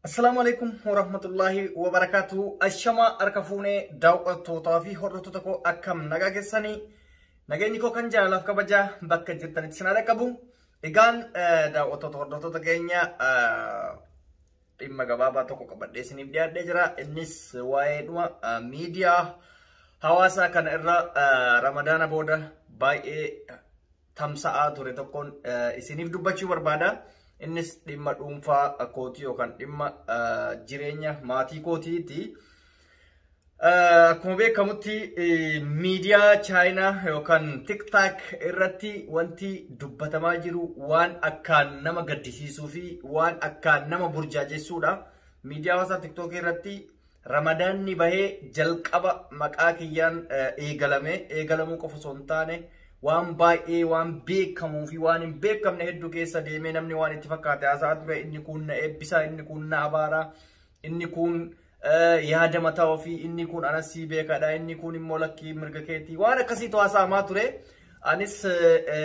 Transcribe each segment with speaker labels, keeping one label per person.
Speaker 1: Assalamualaikum warahmatullahi wabarakatuh. Ashama arkafune daawwattoota fi hordoftoota koo akkam nagaa keessanii nageenyi koo kan jaalalaaf kabaja bakka jirtanitti sinaa qabu. Egaan daawwattoota hordoftoota keenya dhimma gabaabaa tokko qabadhee isiniif dhiyaadhee jira. Innis waa'ee dhuma miidiyaa hawaasaa kana irra Ramadaana booda baay'ee tamsa'aa ture tokkoon isiniif dubbachuu barbaada. Innis dhimma dhuunfaa kootii yookaan dhimma jireenya maatii kootiiti. Akkuma beekamutti miidiyaa Chaayinaa yookaan TikTok irratti wanti dubbatamaa jiru waan akkaan nama gaddisiisuu fi waan akkaan nama burjaajessuudha. Miidiyaa hawaasaa TikTok irratti Ramadaanni bahee jalqaba maqaa kiyyaan eegalamuu qofa osoo hin taane waan baay'ee waan beekamuu fi waan hin beekamne hedduu keessa deemee namni waan itti fakkaate haasaa ture. Inni kun na eebbisaa, inni kun na abaaraa, inni kun yaada mataa ofii, inni kun anasii beekadha, inni kun immoo lakkii mirga keetii waan akkasiitu haasa'amaa ture. Anis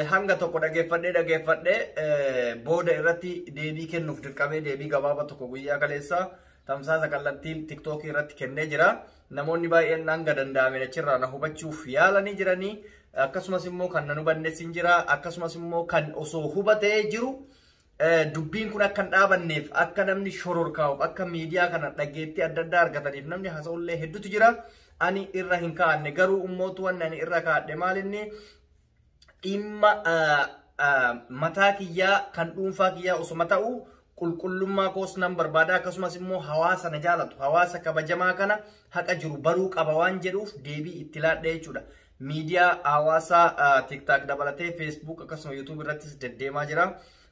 Speaker 1: hanga tokko dhageeffadhee booda irratti deebii kennuuf dirqamee deebii gabaabaa tokko guyyaa kaleessa tamsaasa kallattii TikTok irratti kennee jira. Namoonni baay'een hanga danda'ameen achirraa na hubachuuf yaalanii jiranii. Akkasumas immoo kan nan hubannes hin jira. Akkasumas immoo kan osoo hubatee jiru dubbiin kun akka hin dhaabanneef akka namni shororkaa'uuf akka miidiyaa kana dhageettii adda addaa argataniif namni haasa'ullee hedduutu jira. Ani irra hin kaa'anne garuu ummootu wanni ani irra kaa'adhe maalinni dhimma mataa kiyyaa kan dhuunfaa kiyyaa osuma ta'u qulqullummaa koos nan barbaada. Akkasumas immoo hawaasa na jaalatu hawaasa kabajamaa kana haqa jiru baruu qaba waan jedhuuf deebii itti laadhee jechuudha. Miidiyaa hawaasaa TikTok dabalatee Facebook akkasuma YouTube irrattis deddeemaa jira.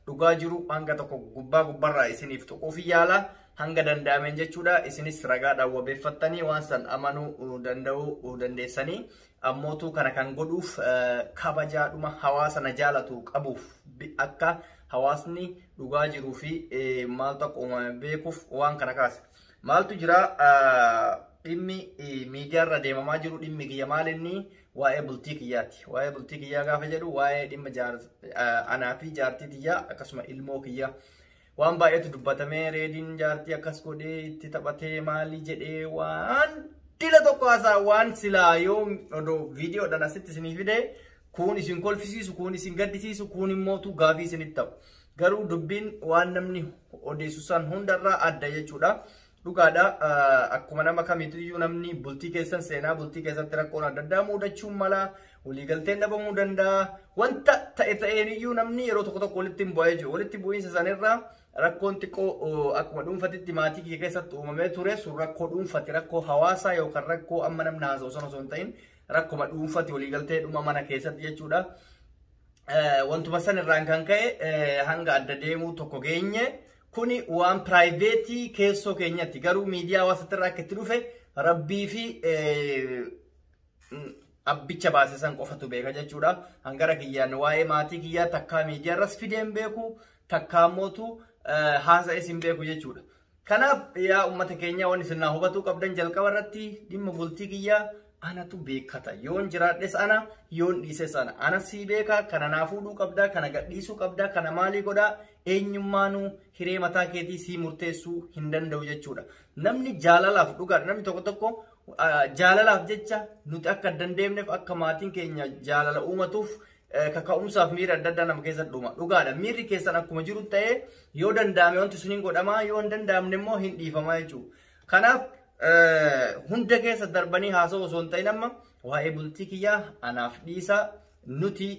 Speaker 1: Dhugaa jiru hanga tokko gubbarraa isiniif tuquuf yaala hanga danda'ameen jechuudha. Isinis ragaadhaan wabeeffattanii waan san amanuu danda'uu dandeessanii ammootu kana kan godhuuf kabajaadhuma hawaasa na jaalatu qabuuf akka hawaasni dhugaa jiruu fi maaltu akka uumame beekuuf waan kana kaase. Maaltu jira dhimmi miidiyaa irra deemamaa jiru dhimmi kiyya maalinni waa'ee bultii kiyyaati. Waa'ee bultii kiyyaa gaafa jedhu waa'ee dhimma anaa fi jaartii kiyyaa akkasuma ilmoo kiyyaa waan baay'eetu dubbatamee reediin jaartii akkas godhee itti taphatee maalii jedhee waan dila tokko haasaa waan silaa yoo viidiyoodhaan asitti isinii fide kun isin kolfisiisu kun isin gaddisiisu kun immootu gaafii isinitti ta'u. Garuu dubbiin waan namni odeessu san hundarraa adda jechuudha. Dhugaadha akkuma nama kamiiyyuu namni bultii keessan seenaa bultii keessatti rakkoon adda addaa mudachuun mala waliigalteen dhabamuu danda'a. Wanta ta'eeniyyuu namni yeroo tokko tokko walitti hin bu'ee jiru. Walitti bu'iinsa sanirraa rakkoon xiqqoo akkuma dhuunfatitti maatii kiyya keessatti uumamee ture sun rakkoo dhuunfati rakkoo hawaasaa yookaan rakkoo amma namni haasa'u sana osoo hin ta'in rakkuma dhuunfati waliigaltee dhuma mana keessatti jechuudha. Wantuma sanirraan kan ka'e hanga adda deemuu tokko geenye. Kuni waan private keessoo keenyatti garuu miidiyaa hawaasaatti irraa akka itti dhufe rabbii fi abbicha baasisan qofatu beeka jechuudha. Hangara kiyyaan waa'ee maatii kiyyaa takkaa miidiyaa irras fideen beeku takkaa mootu haasa'es hin beeku jechuudha. Kanaaf yaa uummata keenya waan isin hubatuu qabdan jalqaba irratti dhimma bultii kiyyaa anatu beekata. Yoon jiraadhes ana yoon dhiises ana. Ana sii beeka kana naa fuudhuu qabda kana gadhiisuu qabda kana maalii godhaa eenyummaanuu hiree mataa keetii sii murteessuu hin danda'u jechuudha. Namni jaalalaaf dhugaadha. Namni tokko tokko jaalalaaf jecha nuti akka dandeemneef akka maatiin keenya jaalala uumatuuf kaka'umsaaf miira adda addaa nama keessatti dhuma. Dhugaadha. Miirri keessan akkuma jiru ta'ee yoo danda'ame wanti sun hin godhamaa yoo hin danda'amne immoo hin dhiifamaa jechuudha. Kanaaf hunda keessa darbanii haasa'u osoo hin ta'in amma waa'ee bultii kiyyaa anaaf dhiisa nuti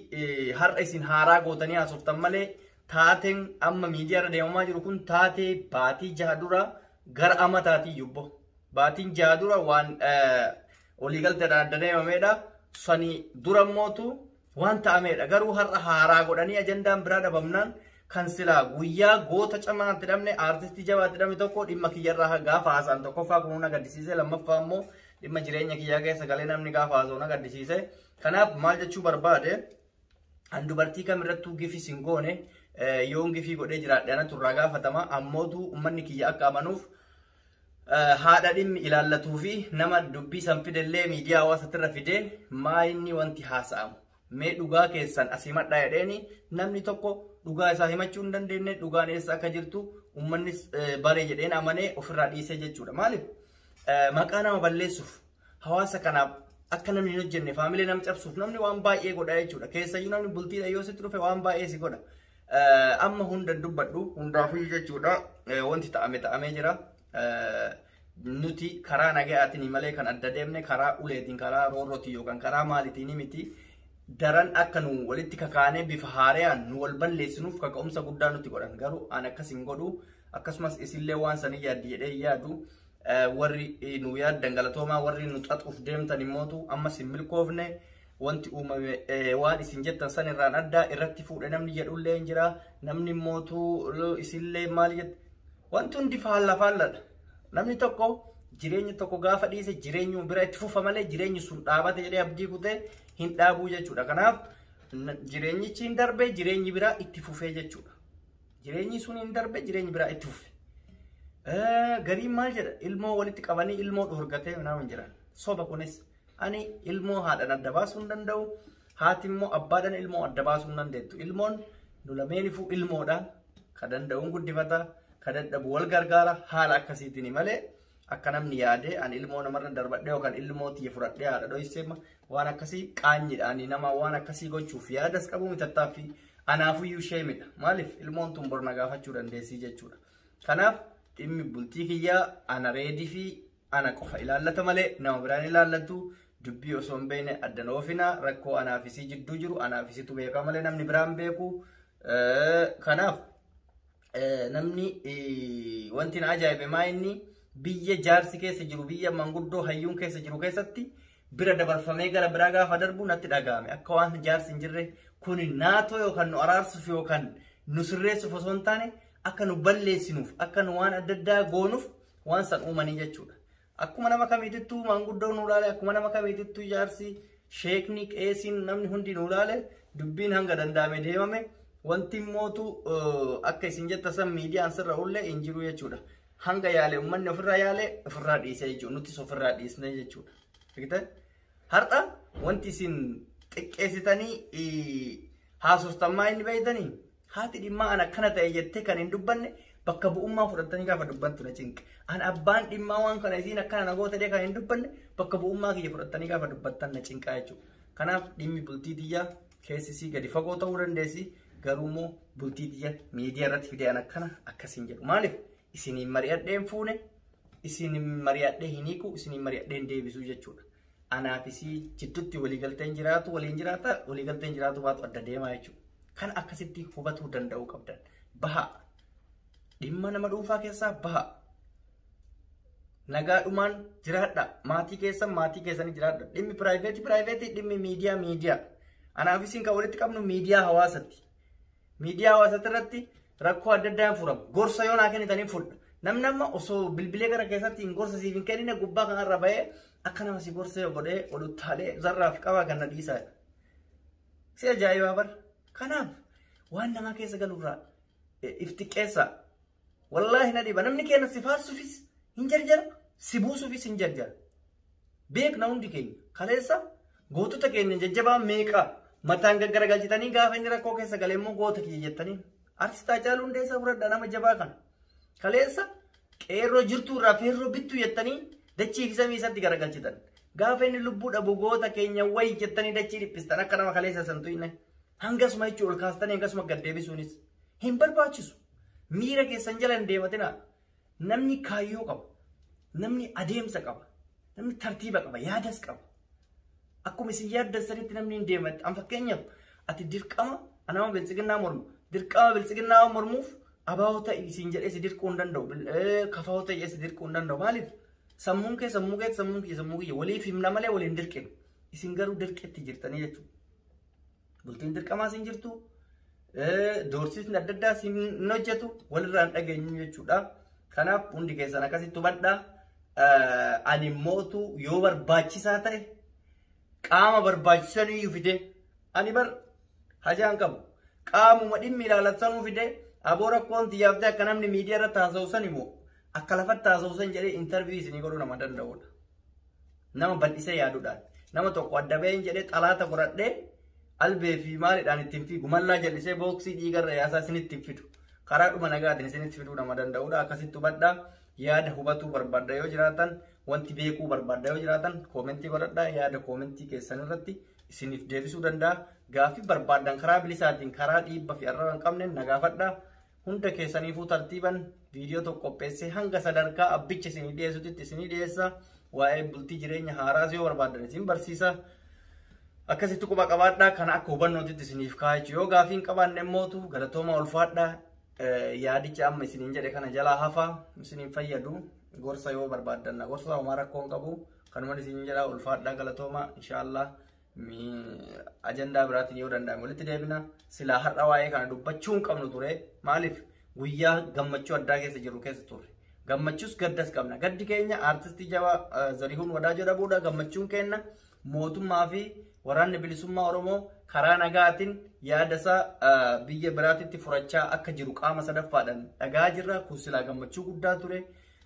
Speaker 1: har'a isin haaraa gootanii haasoftan malee taateen amma miidiyaa irra deemamaa jiru kun taatee baatii jaha dura gara amma taatii yubbo baatiin jaha dura waan waliigalteedhaan adda deemamedha. Sanii dura mootu waan ta'amedha. Garuu har'a haaraa godhanii ajandaan biraa dhabamnaan kan silaa guyyaa goota camaatti dhabne aartistii jabaatti dhabne tokko dhimma kiyyarraa gaafa haasaan tokkoffaa kun na gaddisiise lammaffaa immoo dhimma jireenya kiyyaa keessa galee namni gaafa haasa'u na gaddisiise. Kanaaf maal jechuu barbaade an dubartii kamirrattuu gifis hin goone yoon gifii godhee jiraadhe anatu irraa gaafatama. Ammootu uummanni kiyya akka amanuuf haadha dhimmi ilaallatuu fi nama dubbii san fidellee miidiyaa hawaasaatti irra fidee maa inni wanti haasa'amu mee dhugaa keessan asii madhaa jedheeni namni tokko dhugaa isaa himachuu hin dandeenye dhugaan eessa akka jirtu ummannis bare jedheen amanee ofirraa dhiisee jechuudha. Maaliif maqaa nama balleessuuf hawaasa kanaaf akka namni hin hojjenne faamilee nama cabsuuf namni waan baay'ee godha jechuudha. Keessayyuu namni bultiidha yoo sitti dhufe waan baay'ee si godha. Amma hunda dubbadhu hundaafuu jechuudha. Wanti ta'amee jira. Nuti karaa nagayaatiin malee kan adda deemne karaa uleetiin karaa roorrootiin yookaan karaa maalitiin miti daran akka nu walitti kakaanee bifa haaraan nu wal balleessinuuf kaka'umsa guddaa nutti godhan garuu an akkas hin godhu akkasumas isillee waan sanii yaaddi jedhee yaadu warri nu yaaddan galatoomaa warri nu xaxuuf deemtan immootu ammas hin milkoofne wanti uumame waan isin jettan san irraan addaa irratti fuudhe namni jedhullee hin jira namni immootu isillee maal jette wanti hundi faalladha. Namni tokko jireenya tokko gaafa dhiise jireenyu bira itti fufa malee jireenyi sun dhaabate jedhee abdii kutee hin dhaabuu jechuudha. Kanaaf jireenyichi hin darbe jireenyi biraa itti fufee jechuudha. Jireenyi sun hin darbe jireenyi biraa itti fufe. Gariin maal jedha ilmoo walitti qabanii ilmoo dhorgatee nama hin jiran. Soba kunis ani ilmoo haadhaan adda baasuu hin danda'u. Haati immoo abbaadhaan ilmoo adda baasuu hin dandeettu. Ilmoon nu lameeniifuu ilmoodha. Ka danda'uun guddifata. Kadadhabu wal gargaara haala akkasiitiin malee akka namni yaade an ilmoo namarra darbadhee yookaan ilmoo tiyya fudhadhee haadha dho'iseema waan akkasii qaanyiidhaan nama waan akkasii gochuuf yaadas qabu mitattaafi anaafuyyuu sheemidha. Maaliif ilmoon tun borna gaafachuu dandeessii jechuudha. Kanaaf dhimmi bultii kiyyaa ana reedii fi ana qofa ilaallata malee nama biraan ilaallatu dubbii osoo hin beekne addan oofina rakkoo anaafisii jidduu jiru anaafisitu beekaa malee namni biraan beeku. Kanaaf namni wanti na ajaa'ibe maa inni biyya jaarsi keessa jiru biyya manguddoo hayyuun keessa jiru keessatti bira dabarfamee gara biraa gaafa darbu natti dhaga'ame akka waan jaarsi hin jirre kun naatoo yookaan nu araarsuuf yookaan nu sirreessuuf osoo hin taane akka nu balleessinuuf akka nu waan adda addaa goonuuf waan san uumanii jechuudha. Akkuma nama kamiitittuu manguddoo nu ilaale akkuma nama kamiitittuu jaarsi sheekni qeesiin namni hundi nu ilaale dubbiin hanga danda'ame deemame. Wanti mootu akka isin jetta san miidiyaan sirra ullee hin jiru jechuudha. Hanga yaale uummanni ofirraa yaale ofirraa dhiisee jechuudha. Nutis ofirraa dhiisnee jechuudha. Beektaa? Har'a wanti isin xiqqeessitanii haasoftammaa inni beeytanii haati dhimmaa an akkana ta'e jettee kan hin dubbanne bakka bu'ummaa fudhattanii gaafa dubbantu na cinqe. An abbaan dhimmaa waan kana isin akkana nagoota dhee kan hin dubbanne bakka bu'ummaa kiyya fudhattanii gaafa dubbattan na cinqaa jechuudha. Kanaaf dhimmi bultii tiyyaa keessisii gadi fagoo ta'uu dandeessi. Garuumoo bultii tiyya miidiyaa irratti fidee akkana akkasiin jedhu. Maaliif isiniin mari'adheen fuune isiniin mari'adhee hin hiiku isiniin mari'adheen deebisuu jechuudha. Anaafisii jidduutti waliigalteen jiraatu waliin jiraata waliigalteen jiraatu baatu adda deemaa jechuudha. Kan akkasitti hubatuu danda'uu qabdan. Baha dhimma nama dhuunfaa keessaa baha. Nagaadhumaan jiraadha. Maatii keessanii jiraadha. Dhimmi piraayiveetii dhimmi miidiyaa. Anaafisiin kan walitti qabnu miidiyaa hawaasatti. Miidiyaa hawaasatti irratti rakkoo adda addaa furamu. Gorsa yoo naa kennitanii fudha. Namni amma osoo bilbilee gara keessatti hin gorsa siif hin kennine gubbaa kanarra bahee akka nama si gorsa yoo godhee oduttaalee zarraaf qabaa kan na dhiisaadha. Si ajaa'ibaa bara. Kanaaf waan namaa keessa galurraa iftiqqeessaa. Wallaahi na dhiba. Namni keenya si faarsuufis hin jarjara. Si buusuufis hin jarjara. Beekna hundi keenya. Kaleessa gootota keenya jajjabaa meeqaa? Mataan gaggaragalchitanii gaafa inni rakkoo keessa galee immoo goota kiyya jettanii Artistaa Haacaaluu Hundeessaa fudhadhaa nama jabaa kana. Kaleessa qeerroo jirtuu irraa feerroo bittuu jettanii dachii fi samii isatti garagalchitan. Gaafa inni lubbuu dhabu goota keenya wayi jettanii dachii dhiphistan akka nama kaleessa santu inni hangasuma jechuun ol kaastanii hangasuma gad deebisuunis hin barbaachisu. Miira keessan jala hin deematinaa. Namni kaayyoo qaba. Namni adeemsa qaba. Namni tartiiba qaba. Yaadas qaba. Akkuma isin yaaddasanitti namni hin deematti. An fakkeenyaaf ati dirqama anama biltsiginnaa mormu. Dirqama biltsiginnaa mormuuf abaawota isin jedhee si dirquu hin danda'u. Kafaawota jedhee si dirquu hin danda'u. Maaliif? Sammuun kee sammuu kiyya waliif himna malee waliin dirqinu. Isin garuu dirqetti jirtanii jechuudha. Bultiin dirqamaa isin jirtu. Doorsisni adda addaa isin hin hojjetu. Walirraan dhageenyu jechuudha. Kanaaf hundi keessan akkasitti hubadhaa. Ani mootu yoo barbaachisaa ta'e qaama barbaachisanii fide ani bar hajaan qabu qaamuma dhimmi ilaalatsanuu fide aboo rakkoon xiyyaafte akka namni miidiyaa irratti haasa'usan immoo akka lafatti haasa'usan jedhee intarviyuu isinii godhuu nama danda'udha. Nama bal'isee yaaduudhaan nama tokko adda baheen jedhee xalaata godhadhee albee fi maaliidhaan ittiin fiigu mallaa jallisee booksii dhiigarra yaasaa isin ittiin fidu karaa dhuma nagaatiin isinitti fiduu nama danda'udha. Akkasitti hubadhaa. Yaada hubatuu barbaadda yoo jiraatan, wanti beekuu barbaadda yoo jiraatan koomentii godhadhaa. Yaada koomentii keessan irratti isiniif deebisuu danda'a. Gaaffii barbaaddan karaa bilisaatiin karaa dhiibba fi arraba hin qabne nagaafadhaa. Hunda keessaniifuu tartiiban viidiyoo tokko qopheessee hanga sadarkaa abbicha isinii dhiyeessutti isinii dhiyeessa. Waa'ee bultii jireenya haaraas yoo barbaaddan isin barsiisa. Akkasitti quba qabaadhaa. Kana akka hubannootitti isiniif kaa'achu yoo gaaffii hin qabaanne immootu galatooma ulfaadhaa. Yaadicha amma isiniin jedhe kana jalaa hafaa isiniin fayyadu. Gorsa yoo barbaaddan gorsa homaa rakkoo hin qabu. Kanuma isiniin jedhaa ulfaadhaa galatooma inshaallah. Ajandaa biraatiin yoo danda'ame walitti deebina. Silaa har'a waa'ee kana dubbachuu hin qabnu ture. Maaliif guyyaa gammachuu addaa keessa jiru keessa ture. Gammachuus gaddas qabna. Gaddi keenya aartistii jabaa Zarihuun Wadaajoo dhabuudha. Gammachuun keenya mootummaa fi waraanni bilisummaa Oromoo karaa nagaatiin yaada isaa biyya biraatitti furachaa akka jiru qaama sadaffaadhaan dhagaa jirra. Kun silaa gammachuu guddaa ture.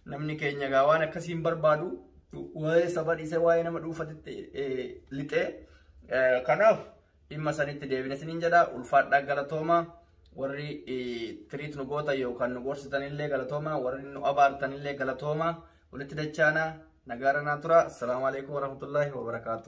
Speaker 1: Namni keenya gaa waan akkasiin barbaadu waa'ee saba dhiisee waa'ee nama dhuunfatitti lixee. Kanaaf dhimma sanitti deebine isiniin jedha. Ulfaadhaa galatooma. Warri tiriit nu goota yookaan nu gorsitanillee galatooma. Warri nu abaartanillee galatooma. Walitti dachaana nagaara naa tura. Assalaamu alaikum warahmatullahi wabarakaatuh.